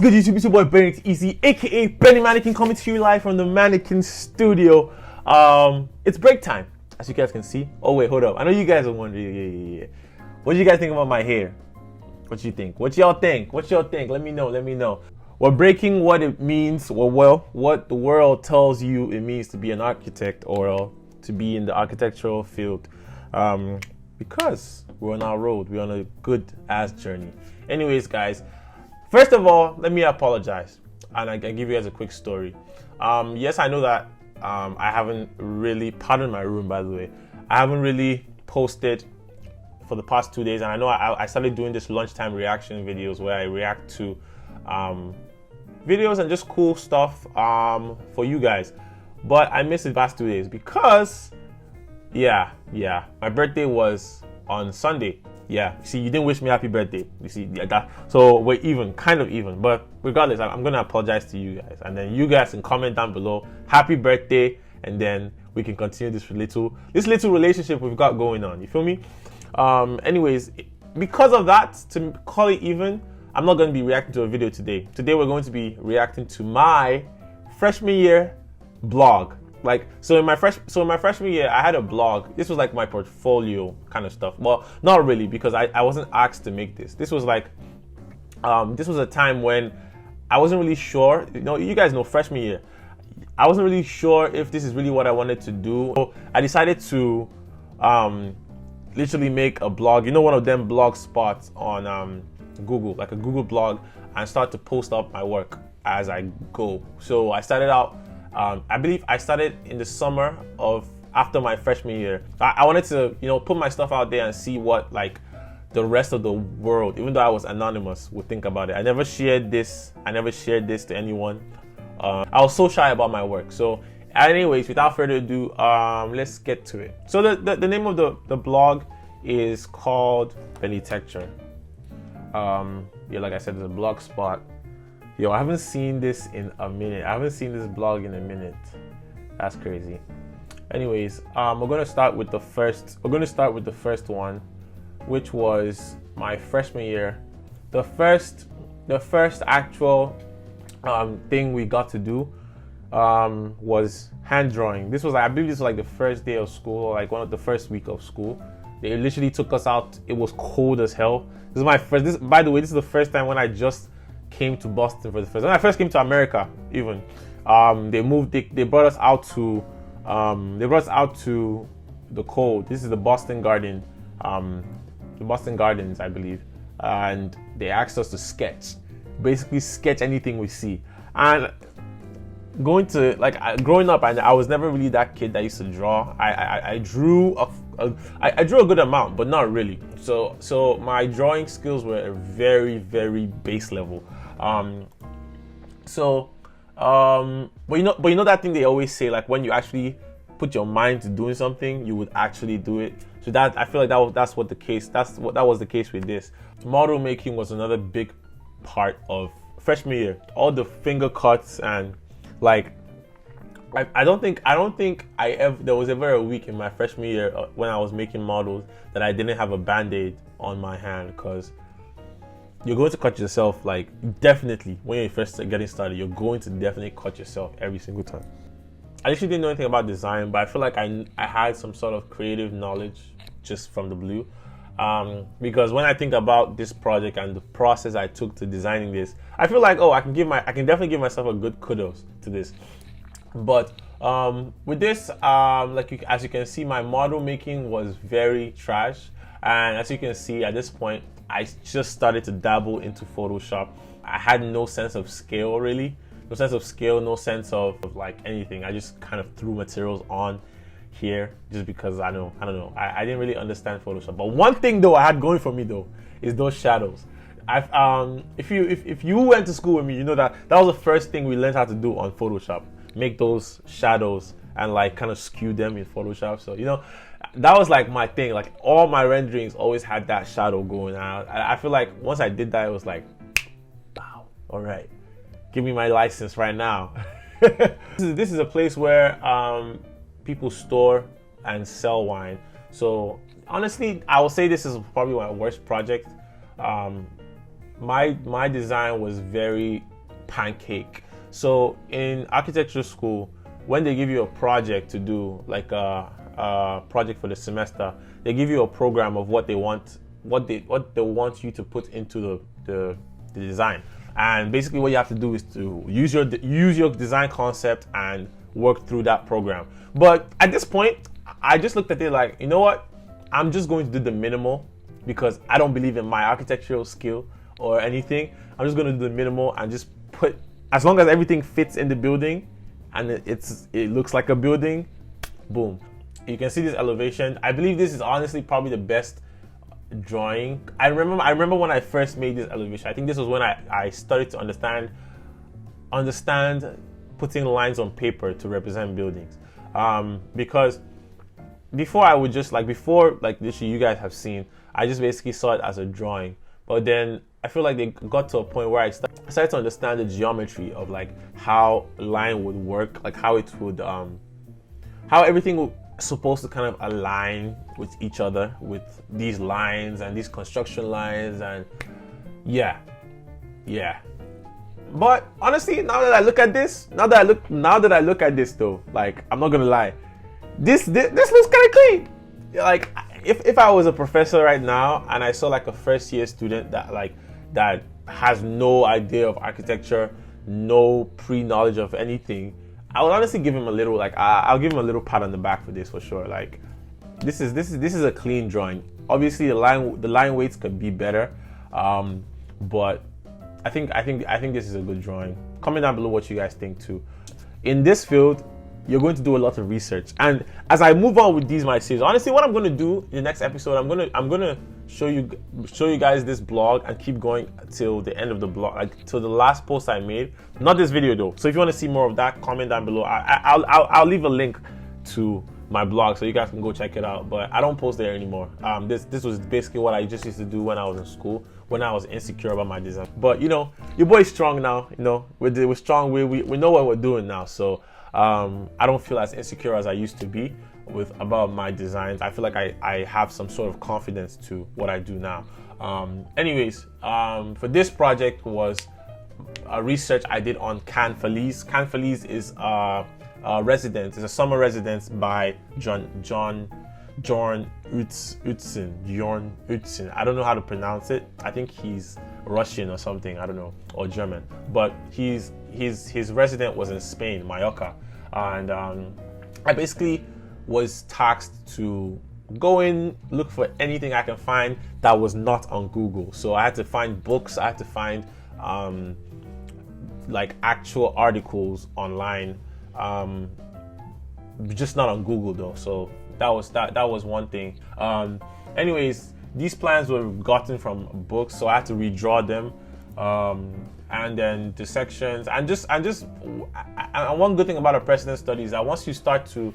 good, YouTube? It's your boy Benny Easy, aka Benny Mannequin, coming to you live from the Mannequin studio. It's break time, as you guys can see. Oh wait, hold up. I know you guys are wondering. Yeah. What do you guys think about my hair? What you think? What y'all think? Let me know. We're breaking what it means, well, what the world tells you it means to be an architect or to be in the architectural field. Because we're on our road, we're on a good ass journey. Anyways, guys, first of all, let me apologize, and I can give you guys a quick story. Yes, I know that I haven't really, pardon my room by the way, I haven't really posted for the past 2 days, and I know I started doing this lunchtime reaction videos where I react to videos and just cool stuff for you guys. But I missed the past 2 days because my birthday was on Sunday. Yeah, see, you didn't wish me happy birthday. You see, so we're kind of even. But regardless, I'm gonna apologize to you guys, and then you guys can comment down below happy birthday, and then we can continue this little relationship we've got going on. You feel me? Anyways, because of that, to call it even, I'm not gonna be reacting to a video today. Today we're going to be reacting to my freshman year blog. So in my freshman year, I had a blog. This was like my portfolio kind of stuff. Well, not really, because I wasn't asked to make this. This was like, this was a time when I wasn't really sure. You guys know freshman year, I wasn't really sure if this is really what I wanted to do. So I decided to literally make a blog. One of them blog spots on Google, like a Google blog, and start to post up my work as I go. So I started out. I believe I started in the summer of after my freshman year. I wanted to, put my stuff out there and see what like the rest of the world, even though I was anonymous, would think about it. I never shared this to anyone. I was so shy about my work. So anyways, without further ado, let's get to it. So the name of the blog is called Bennytecture. Like I said, it's a blog spot. Yo, I haven't seen this in a minute. I haven't seen this blog in a minute. That's crazy. Anyways, we're gonna start with the first one, which was my freshman year. The first actual thing we got to do was hand drawing. I believe this was like the first day of school, like one of the first week of school. They literally took us out. It was cold as hell. By the way, this is the first time when I just came to Boston for the first. When I first came to America, even they brought us out to the cold. This is the Boston Gardens, I believe, and they asked us to basically sketch anything we see. And growing up, I was never really that kid that used to draw. I drew I drew a good amount, but not really. So my drawing skills were very, very base level. But you know that thing they always say, like when you actually put your mind to doing something, you would actually do it. So that I feel like that was the case with this. Model making was another big part of freshman year. All the finger cuts and like I don't think there was ever a week in my freshman year when I was making models that I didn't have a band-aid on my hand, because you're going to cut yourself, like definitely when you're first getting started, you're going to definitely cut yourself every single time. I actually didn't know anything about design, but I feel like I had some sort of creative knowledge just from the blue. Because when I think about this project and the process I took to designing this, I feel like, I can definitely give myself a good kudos to this. But with this, as you can see, my model making was very trash. And as you can see, at this point, I just started to dabble into Photoshop. I had no sense of scale, really. No sense of like anything. I just kind of threw materials on here just because I don't know. I didn't really understand Photoshop. But one thing though I had going for me though is those shadows. If you went to school with me, you know that was the first thing we learned how to do on Photoshop. Make those shadows and like kind of skew them in Photoshop. So that was like my thing. Like all my renderings always had that shadow going out. I feel like once I did that, it was like, wow, all right, give me my license right now. This is a place where people store and sell wine. So honestly, I will say this is probably my worst project. My design was very pancake. So in architecture school, when they give you a project to do, like a project for the semester, they give you a program of what they want you to put into the design. And basically what you have to do is to use your design concept and work through that program. But at this point, I just looked at it like, you know what? I'm just going to do the minimal because I don't believe in my architectural skill or anything. I'm just going to do the minimal and just put, as long as everything fits in the building and it looks like a building, boom. You can see this elevation. I believe this is honestly probably the best drawing. I remember when I first made this elevation. I think this was when I started to understand putting lines on paper to represent buildings. Because before I would just before literally you guys have seen, I just basically saw it as a drawing. But then I feel like they got to a point where I started to understand the geometry of how line would work, how it would how everything would supposed to kind of align with each other with these lines and these construction lines. And yeah. But honestly, now that I look at this though, I'm not gonna lie, this looks kind of clean. If I was a professor right now and I saw a first year student that has no idea of architecture, no pre-knowledge of anything, I would honestly give him a little I'll give him a little pat on the back for this for sure. This is a clean drawing. Obviously the line weights could be better, but I think this is a good drawing. Comment down below what you guys think too. In this field, you're going to do a lot of research, and as I move on with my series, honestly, what I'm going to do in the next episode, I'm gonna show you guys this blog and keep going till the end of the blog, till the last post I made. Not this video though. So if you want to see more of that, comment down below. I'll leave a link to my blog so you guys can go check it out. But I don't post there anymore. This was basically what I just used to do when I was in school, when I was insecure about my design. But your boy's strong now. We're strong. We know what we're doing now. So I don't feel as insecure as I used to be about my designs. I feel like I have some sort of confidence to what I do now. Anyways, for this project was a research I did on Can Feliz. Can Feliz is a residence. It's a summer residence by Bjorn Utzin. I don't know how to pronounce it. I think he's Russian or something. I don't know, or German. But his residence was in Spain, Mallorca, and I basically was tasked to go in, look for anything I can find that was not on Google. So I had to find books. I had to find actual articles online, just not on Google though. So that was one thing. Anyways, these plans were gotten from books, so I had to redraw them, and then the sections, and one good thing about a precedent study is that once you start to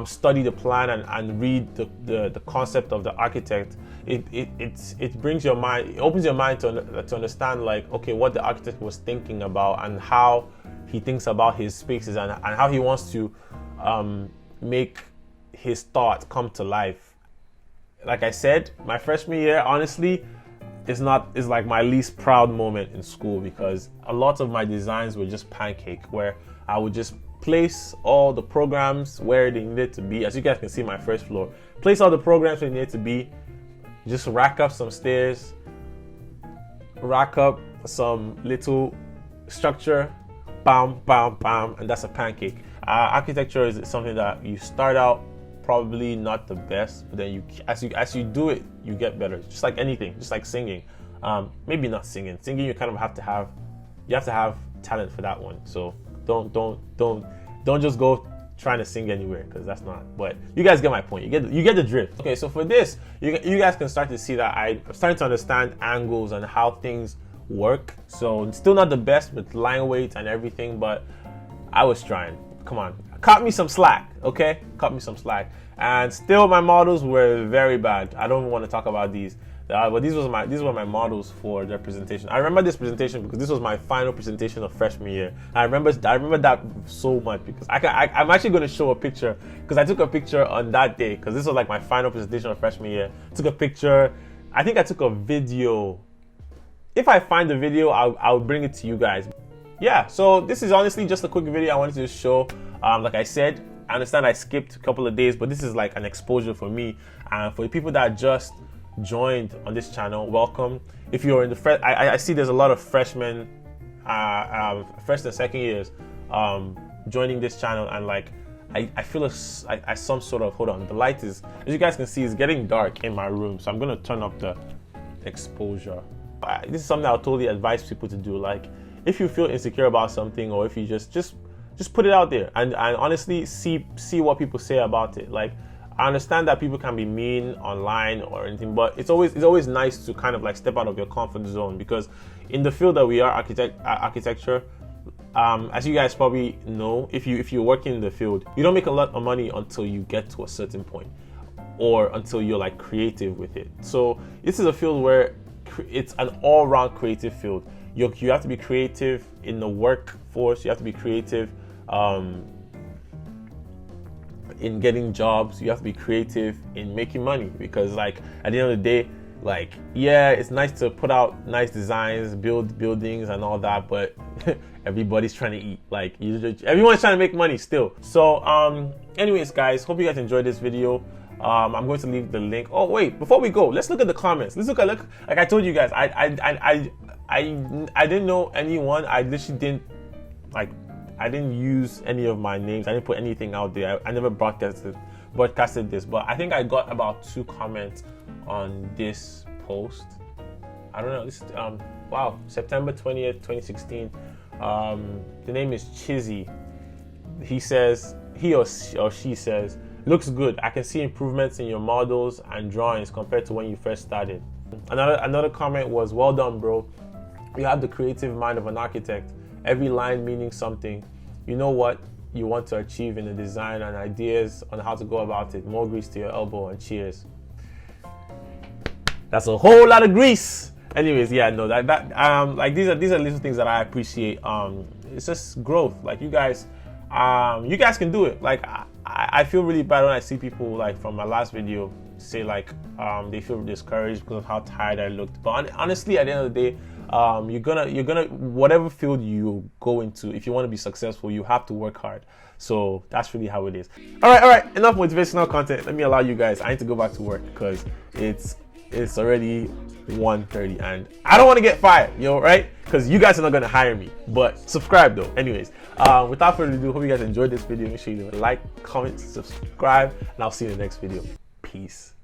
study the plan and read the concept of the architect, it brings your mind, it opens your mind to understand okay, what the architect was thinking about and how he thinks about his spaces and how he wants to make his thought come to life. Like I said, my freshman year honestly is my least proud moment in school, because a lot of my designs were just pancake, where I would just place all the programs where they needed to be. As you guys can see, my first floor, place all the programs where they needed to be, just rack up some stairs, rack up some little structure, bam, bam, bam, and that's a pancake. Architecture is something that you start out probably not the best, but then as you do it, you get better. Just like anything, just like singing. Maybe not singing. Singing, you kind of have to have talent for that one. So don't just go trying to sing anywhere, because that's not. But you guys get my point. You get the drift. Okay, so for this, you guys can start to see that I'm starting to understand angles and how things work. So it's still not the best with line weights and everything, but I was trying. Come on, cut me some slack, okay? Cut me some slack. And still, my models were very bad. I don't want to talk about these. But these were my models for their presentation. I remember this presentation because this was my final presentation of freshman year. I remember that so much because I'm actually going to show a picture, because I took a picture on that day, because this was my final presentation of freshman year. I took a picture. I think I took a video. If I find the video, I'll bring it to you guys. yeah, so this is honestly just a quick video I wanted to show. Like I said, I understand I skipped a couple of days, but this is like an exposure for me. And for the people that just joined on this channel, welcome. If you're in the I see there's a lot of freshmen, first and second years joining this channel, and like I feel some sort of, hold on, the light is, as you guys can see, it's getting dark in my room, so I'm gonna turn up the exposure. This is something I'll totally advise people to do. Like, if you feel insecure about something, or if you just put it out there and honestly see what people say about it. Like, I understand that people can be mean online or anything, but it's always nice to kind of like step out of your comfort zone, because in the field that we are, architecture, as you guys probably know, if you're working in the field, you don't make a lot of money until you get to a certain point, or until you're like creative with it. So this is a field where it's an all-round creative field. You have to be creative in the workforce. You have to be creative in getting jobs. You have to be creative in making money, because like at the end of the day, like, yeah, it's nice to put out nice designs, build buildings and all that, but everybody's trying to eat. Like, everyone's trying to make money still. So anyways, guys, hope you guys enjoyed this video. I'm going to leave the link. Oh wait, before we go, let's look at the comments. Let's look like I told you guys, I didn't know anyone. I literally didn't, like, I didn't use any of my names. I didn't put anything out there. I never broadcasted this, but I think I got about 2 comments on this post. I don't know. This wow, September 20th, 2016. The name is Chizzy. He or she says, looks good. I can see improvements in your models and drawings compared to when you first started. Another comment was, well done, bro. You have the creative mind of an architect. Every line meaning something. You know what you want to achieve in the design and ideas on how to go about it. More grease to your elbow, and cheers. That's a whole lot of grease. Anyways, yeah, no, like these are little things that I appreciate. It's just growth. Like, you guys can do it. Like, I feel really bad when I see people, like, from my last video, say like they feel discouraged because of how tired I looked. But honestly, at the end of the day, you're gonna whatever field you go into, if you want to be successful, you have to work hard. So that's really how it is. All right, enough motivational content. Let me allow you guys. I need to go back to work because it's already 1:30 and I don't want to get fired, right? Because you guys are not gonna hire me. But subscribe though. Anyways, without further ado, hope you guys enjoyed this video. Make sure you leave a like, comment, subscribe, and I'll see you in the next video. Peace.